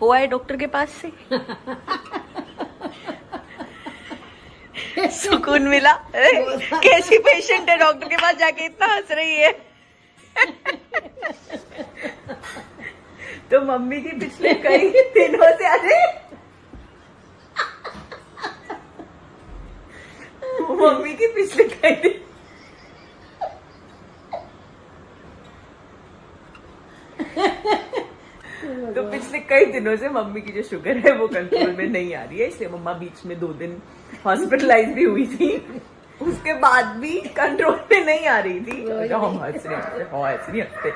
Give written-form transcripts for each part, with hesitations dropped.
हो आए डॉक्टर के पास से? सुकून मिला? कैसी पेशेंट है, डॉक्टर के पास जाके इतना हंस रही है। तो मम्मी की पिछले कई दिनों से, अरे मम्मी की पिछले कई दिन, तो पिछले कई दिनों से मम्मी की जो शुगर है वो कंट्रोल में नहीं आ रही है, इसलिए मम्मा बीच में 2 दिन हॉस्पिटलाइज भी हुई थी। उसके बाद भी कंट्रोल में नहीं आ रही थी। हम हंस रहे हंसते।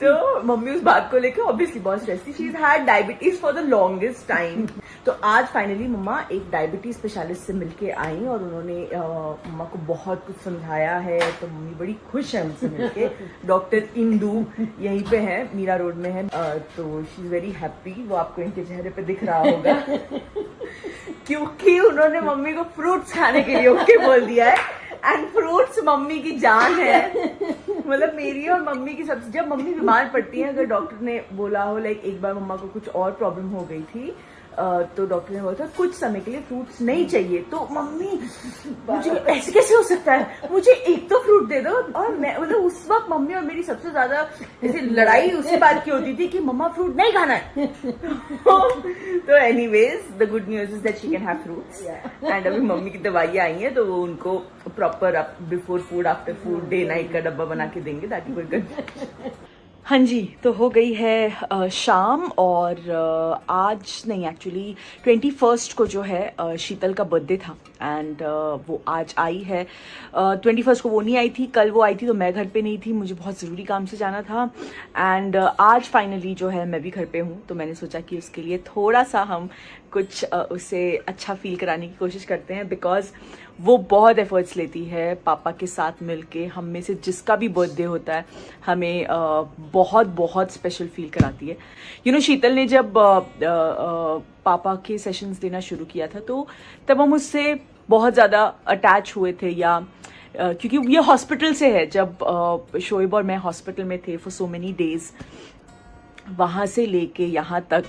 तो मम्मी उस बात को लेकर ऑब्वियसली बहुत स्ट्रेस थी। She had diabetes for the longest time. तो आज फाइनली मम्मा एक डायबिटीज स्पेशलिस्ट से मिलके आई और उन्होंने मम्मा को बहुत कुछ समझाया है। तो मम्मी बड़ी खुश है उनसे मिलके। डॉक्टर इंदू यहीं पे है, मीरा रोड में है। तो शी इज वेरी हैप्पी, वो आपको इनके चेहरे पे दिख रहा होगा। क्योंकि उन्होंने मम्मी को फ्रूट्स खाने के लिए ओके बोल दिया है। एंड फ्रूट्स मम्मी की जान है। मतलब मेरी और मम्मी की सबसे, जब मम्मी बीमार पड़ती है, अगर डॉक्टर ने बोला हो, लाइक एक बार मम्मा को कुछ और प्रॉब्लम हो गई थी, तो डॉक्टर ने बोला था कुछ समय के लिए फ्रूट्स नहीं चाहिए। तो मम्मी, मुझे ऐसे कैसे हो सकता है, मुझे एक तो फ्रूट दे दो। और मैं मतलब उस वक्त मम्मी और मेरी सबसे ज्यादा ऐसे लड़ाई उसी बात की होती थी कि मम्मा फ्रूट नहीं खाना है। तो anyways the good news is that she can have fruits. And अभी मम्मी की दवाइयाँ आई हैं, तो वो उनको proper before food after food day night का डब्बा बना के देंगे, ताकि कोई गुड। हाँ जी, तो हो गई है शाम और आज नहीं, एक्चुअली 21st को जो है शीतल का बर्थडे था। एंड वो आज आई है। 21st को वो नहीं आई थी, कल वो आई थी, तो मैं घर पे नहीं थी, मुझे बहुत ज़रूरी काम से जाना था। एंड आज फाइनली जो है मैं भी घर पे हूँ, तो मैंने सोचा कि उसके लिए थोड़ा सा हम कुछ उसे अच्छा फील कराने की कोशिश करते हैं। बिकॉज वो बहुत एफर्ट्स लेती है पापा के साथ मिलके। हम में से जिसका भी बर्थडे होता है हमें बहुत बहुत स्पेशल फील कराती है। यू नो, शीतल ने जब पापा के सेशंस देना शुरू किया था, तो तब हम उससे बहुत ज़्यादा अटैच हुए थे। या क्योंकि ये हॉस्पिटल से है, जब शोएब और मैं हॉस्पिटल में थे फॉर सो मेनी डेज, वहाँ से लेके यहाँ तक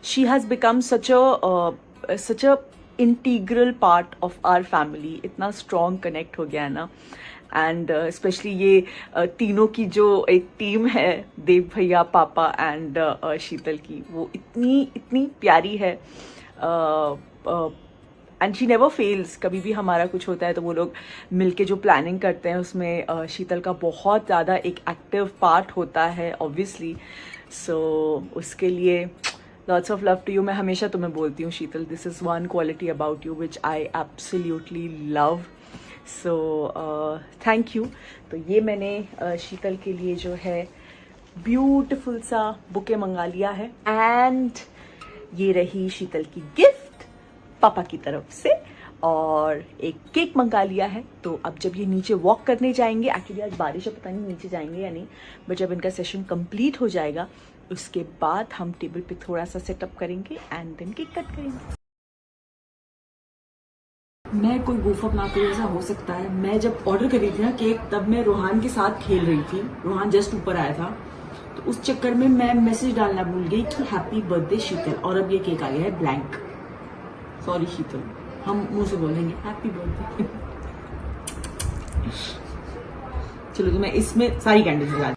she has become such a integral part of our family. इतना स्ट्रॉन्ग कनेक्ट हो गया है ना। एंड स्पेशली ये तीनों की जो एक टीम है, देव भैया, पापा एंड शीतल की, वो इतनी इतनी प्यारी है। And she never fails. कभी भी हमारा कुछ होता है तो वो लोग मिलके जो प्लानिंग करते हैं, उसमें शीतल का बहुत ज़्यादा एक एक्टिव पार्ट होता है ऑब्वियसली। सो उसके लिए lots of love to you. मैं हमेशा तुम्हें बोलती हूँ Sheetal, this is one quality about you which I absolutely love. So thank you. तो ये मैंने शीतल के लिए जो है ब्यूटिफुल सा बुके मंगा लिया है। एंड ये रही शीतल की गिफ्ट पापा की तरफ से, और एक केक मंगा लिया है। तो अब जब ये नीचे वॉक करने जाएंगे, एक्चुअली आज बारिश है, पता नहीं नीचे जाएंगे या नहीं, बट जब इनका सेशन कंप्लीट हो जाएगा उसके बाद हम टेबल पे थोड़ा सा सेटअप करेंगे एंड देन केक कट करेंगे। मैं कोई बेवकूफ ना करूँ, ऐसा हो सकता है। मैं जब ऑर्डर करी थी ना केक, तब मैं रोहान के साथ खेल रही थी, रोहान जस्ट ऊपर आया था, तो उस चक्कर में मैं मैसेज डालना भूल गई कि हैप्पी बर्थडे शीतल, और अब ये केक आ गया है ब्लैंक। सॉरी शीतल, हम मुंह से बोलेंगे हैप्पी बर्थडे। चलो, तो मैं इसमें सारी कैंडल्स लगा दी।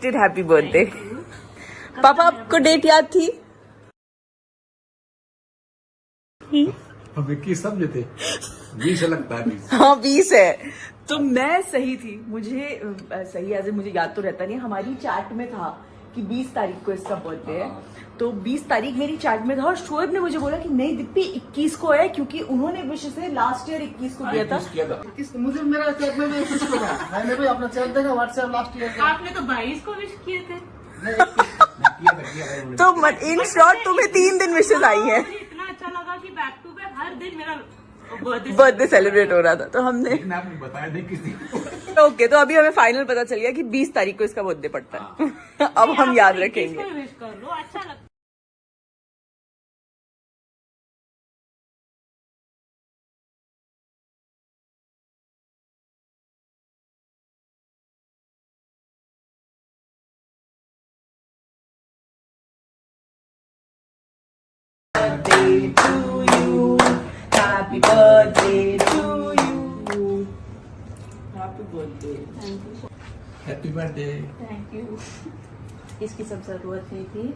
हैप्पी बर्थडे पापा। आपको डेट याद थी? अब 21 समझे थे, 20 लगता है 20। हाँ 20 है। तो मैं सही थी, मुझे सही ऐसे मुझे याद तो रहता नहीं। हमारी चैट में था कि 20 तारीख को इसका बर्थडे है, तो 20 तारीख मेरी चैट में था। और शोएब ने मुझे बोला कि नहीं दिप्पी 21 को है, क्योंकि उन्होंने विश से लास्ट ईयर 21 को किया था। मुझे मेरा चैट में भी 21 को था। मैंने भी अपना चैट देखा व्हाट्सएप लास्ट ईयर का। आपने तो 22 को विश किए थे। तो इन शॉर्ट तुम्हें 3 दिन विशेष आई है। मुझे इतना अच्छा लगा कि बैक टू बैक हर दिन मेरा बर्थडे सेलिब्रेट हो रहा था, तो हमने आपने बताया नहीं किसी को। ओके, तो अभी हमें फाइनल पता चल गया कि 20 तारीख को इसका बर्थडे पड़ता है। अब हम याद रखेंगे। विश कर लो, अच्छा लगता है। to you. Happy birthday to you. Happy birthday. Happy birthday. Thank you. इसकी सब जरूरत नहीं थी।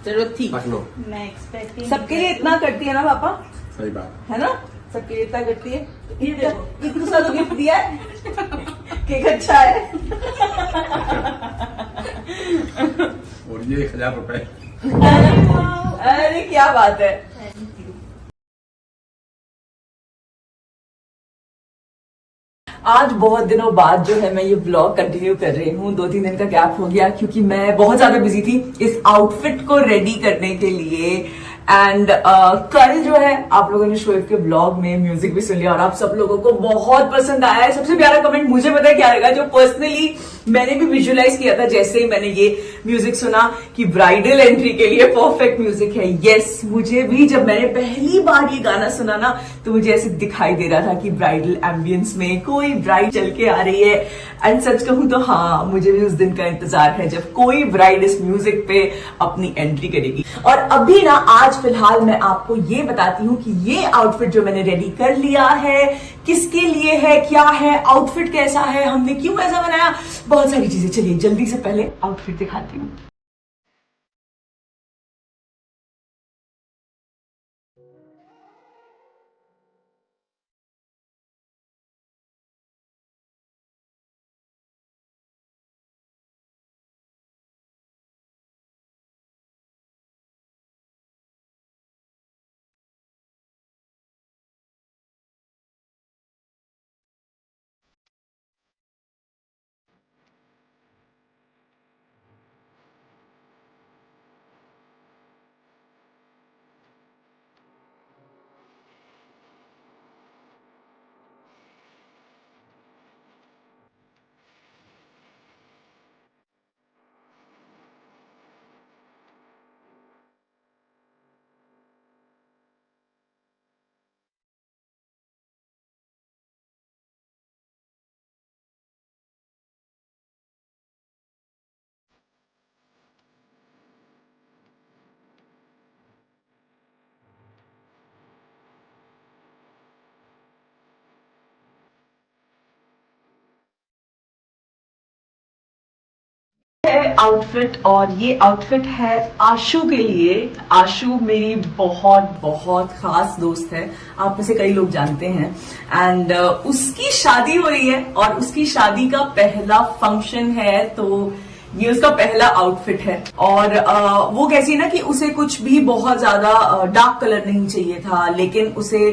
जरूरत थी। रख लो। मैं एक्सपेक्टिंग सबके लिए इतना करती है ना पापा, सही बात। है ना? सबके लिए इतना करती है। ये देखो। एक दूसरा तो गिफ्ट दिया है। केक अच्छा है। और ये 1000 रुपए। अरे क्या बात है। Thank you. आज बहुत दिनों बाद जो है मैं ये ब्लॉग कंटिन्यू कर रही हूँ। 2-3 दिन का गैप हो गया क्योंकि मैं बहुत ज्यादा बिजी थी इस आउटफिट को रेडी करने के लिए। एंड कल जो है आप लोगों ने शोएब के ब्लॉग में म्यूजिक भी सुन लिया और आप सब लोगों को बहुत पसंद आया है। सबसे प्यारा कमेंट मुझे पता है क्या लगा, जो पर्सनली मैंने भी विजुअलाइज किया था जैसे ही मैंने ये म्यूजिक सुना कि ब्राइडल एंट्री के लिए परफेक्ट म्यूजिक है। यस, मुझे भी जब मैंने पहली बार ये गाना सुना ना तो मुझे ऐसे दिखाई दे रहा था कि ब्राइडल एम्बियंस में कोई ब्राइड चल के आ रही है। एंड सच कहूं तो हाँ, मुझे भी उस दिन का इंतजार है जब कोई ब्राइड इस म्यूजिक पे अपनी एंट्री करेगी। और अभी ना आज फिलहाल मैं आपको ये बताती हूँ कि ये आउटफिट जो मैंने रेडी कर लिया है किसके लिए है, क्या है, आउटफिट कैसा है, हमने क्यों ऐसा बनाया, बहुत सारी चीजें। चलिए जल्दी से पहले आउटफिट दिखाती हूँ। है आउटफिट और ये आउटफिट है आशु के लिए। आशु मेरी बहुत बहुत खास दोस्त है, आप में से कई लोग जानते हैं। एंड उसकी शादी हो रही है और उसकी शादी का पहला फंक्शन है, तो ये उसका पहला आउटफिट है। और वो कैसी है ना कि उसे कुछ भी बहुत ज्यादा डार्क कलर नहीं चाहिए था, लेकिन उसे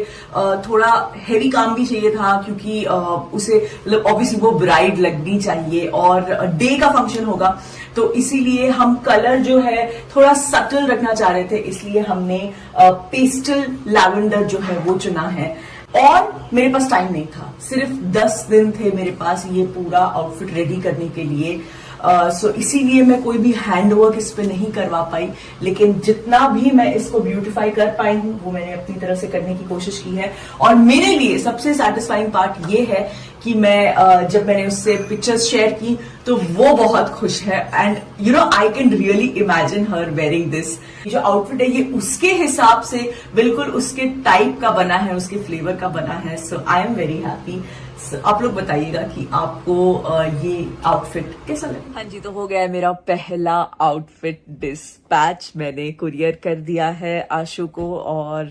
थोड़ा हेवी काम भी चाहिए था क्योंकि उसे ऑब्वियसली वो ब्राइड लगनी चाहिए और डे का फंक्शन होगा, तो इसीलिए हम कलर जो है थोड़ा सटल रखना चाह रहे थे, इसलिए हमने पेस्टल लैवेंडर जो है वो चुना है। और मेरे पास टाइम नहीं था, सिर्फ 10 दिन थे मेरे पास ये पूरा आउटफिट रेडी करने के लिए। सो इसीलिए मैं कोई भी हैंडवर्क इस पे नहीं करवा पाई, लेकिन जितना भी मैं इसको ब्यूटिफाई कर पाई हूँ वो मैंने अपनी तरफ से करने की कोशिश की है। और मेरे लिए सबसे सेटिस्फाइंग पार्ट ये है कि मैं जब मैंने उससे पिक्चर्स शेयर की तो वो बहुत खुश है। And you know I can really imagine her wearing this. जो आउटफिट है ये उसके हिसाब से बिल्कुल उसके टाइप का बना है, उसके फ्लेवर का बना है। सो आई एम वेरी हैप्पी। आप लोग बताइएगा कि आपको ये आउटफिट कैसा लगा। हाँ जी, तो हो गया है मेरा पहला आउटफिट डिस्पैच। मैंने कुरियर कर दिया है आशु को और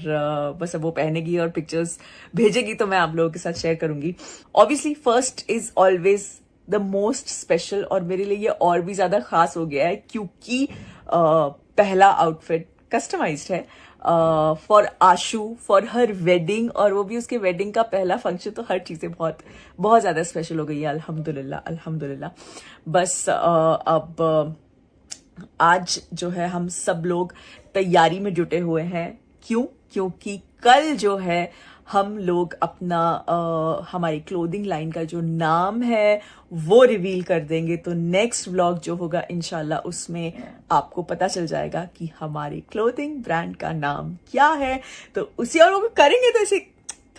बस अब वो पहनेगी और पिक्चर्स भेजेगी तो मैं आप लोगों के साथ शेयर करूंगी। Obviously first is always the most special और मेरे लिए ये और भी ज्यादा खास हो गया है क्योंकि पहला आउटफिट कस्टमाइज्ड है for Ashu, for her wedding, और वो भी उसके वेडिंग का पहला फंक्शन, तो हर चीजें बहुत बहुत ज्यादा स्पेशल हो गई है। अल्हम्दुलिल्लाह अल्हम्दुलिल्लाह। बस अब आज जो है हम सब लोग तैयारी में जुटे हुए हैं। क्यों? क्योंकि कल जो है हम लोग अपना हमारी क्लोथिंग लाइन का जो नाम है वो रिवील कर देंगे। तो नेक्स्ट व्लॉग जो होगा इंशाल्लाह उसमें आपको पता चल जाएगा कि हमारे क्लोथिंग ब्रांड का नाम क्या है। तो उसी और वो करेंगे तो ऐसे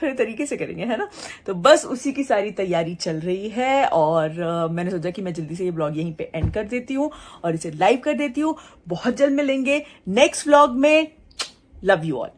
थोड़े तरीके से करेंगे, है ना। तो बस उसी की सारी तैयारी चल रही है और मैंने सोचा कि मैं जल्दी से ये व्लॉग यहीं पे एंड कर देती हूँ और इसे लाइव कर देती हूँ। बहुत जल्द मिलेंगे नेक्स्ट व्लॉग में। Love you all.